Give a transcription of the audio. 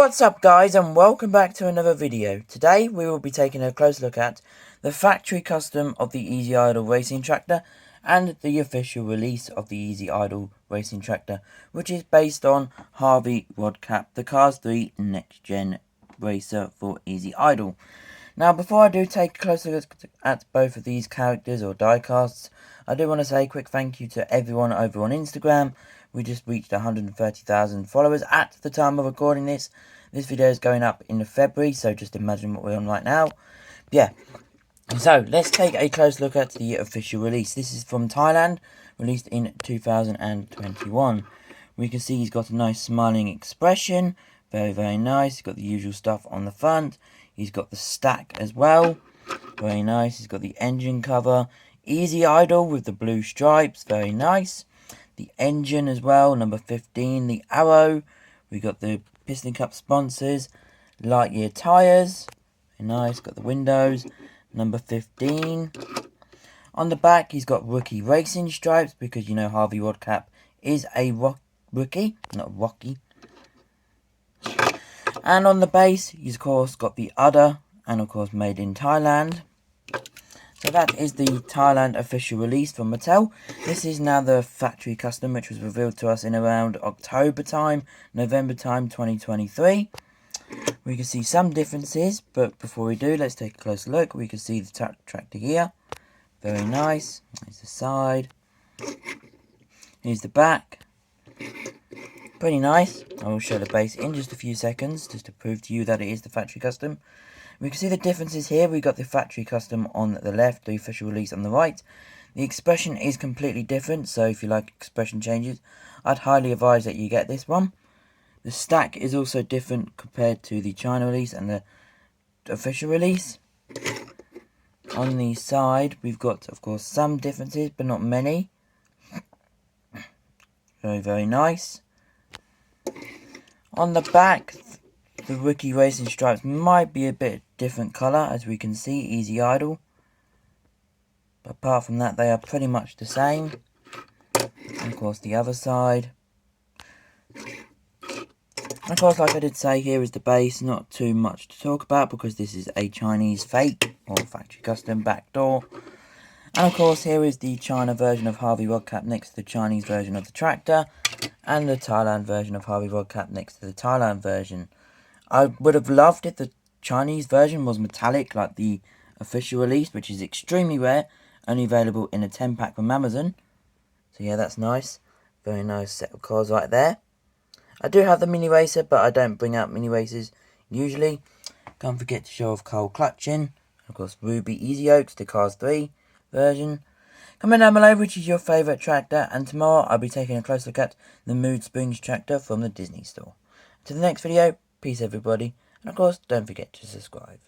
What's up guys, and welcome back to another video. Today we will be taking a close look at the factory custom of the Easy Idle racing tractor and the official release of the Easy Idle racing tractor, which is based on Harvey Rodcap, the Cars 3 next gen racer for Easy Idle. Now before I do take a closer look at both of these characters or diecasts, I do want to say a quick thank you to everyone over on Instagram. We just reached 130,000 followers at the time of recording this. This video is going up in February, so just imagine what we're on right now. Yeah, so let's take a close look at the official release. This is from Thailand, released in 2021. We can see he's got a nice smiling expression. Very, very nice. He's got the usual stuff on the front. He's got the stack as well. Very nice. He's got the engine cover. Easy Idle with the blue stripes. Very nice. The engine as well, number 15. The arrow. We got the piston cup sponsors. Lightyear tyres. Very nice. Got the windows. Number 15. On the back, he's got rookie racing stripes because you know Harvey Rodcap is a rookie, not Rocky. And on the base, he's of course got the udder and of course made in Thailand. So that is the Thailand official release from Mattel. This is now the factory custom, which was revealed to us in around October time, November time 2023. We can see some differences, but before we do, let's take a closer look. We can see the tractor here. Very nice. Here's the side. Here's the back. Pretty nice. I will show the base in just a few seconds, just to prove to you that it is the factory custom. We can see the differences here. We got the factory custom on the left, the official release on the right. The expression is completely different, so if you like expression changes, I'd highly advise that you get this one. The stack is also different compared to the China release and the official release. On the side, we've got, of course, some differences, but not many. Very, very nice. On the back, the rookie racing stripes might be a bit different colour, as we can see, Easy Idle. But apart from that, they are pretty much the same. And of course, the other side. And of course, like I did say, here is the base. Not too much to talk about because this is a Chinese fake or factory custom backdoor. And of course, here is the China version of Harvey Rodcap next to the Chinese version of the tractor. And the Thailand version of Harvey Rodcap next to the Thailand version. I would have loved if the Chinese version was metallic like the official release, which is extremely rare, only available in a 10-pack from Amazon. So yeah, that's nice. Very nice set of cars right there. I do have the mini racer, but I don't bring out mini racers usually. Can't forget to show off coal clutching. Of course, Ruby Easy Oaks, the Cars 3 version. Comment down below which is your favourite tractor, and tomorrow I'll be taking a close look at the Mood Springs tractor from the Disney store. To the next video, peace everybody, and of course don't forget to subscribe.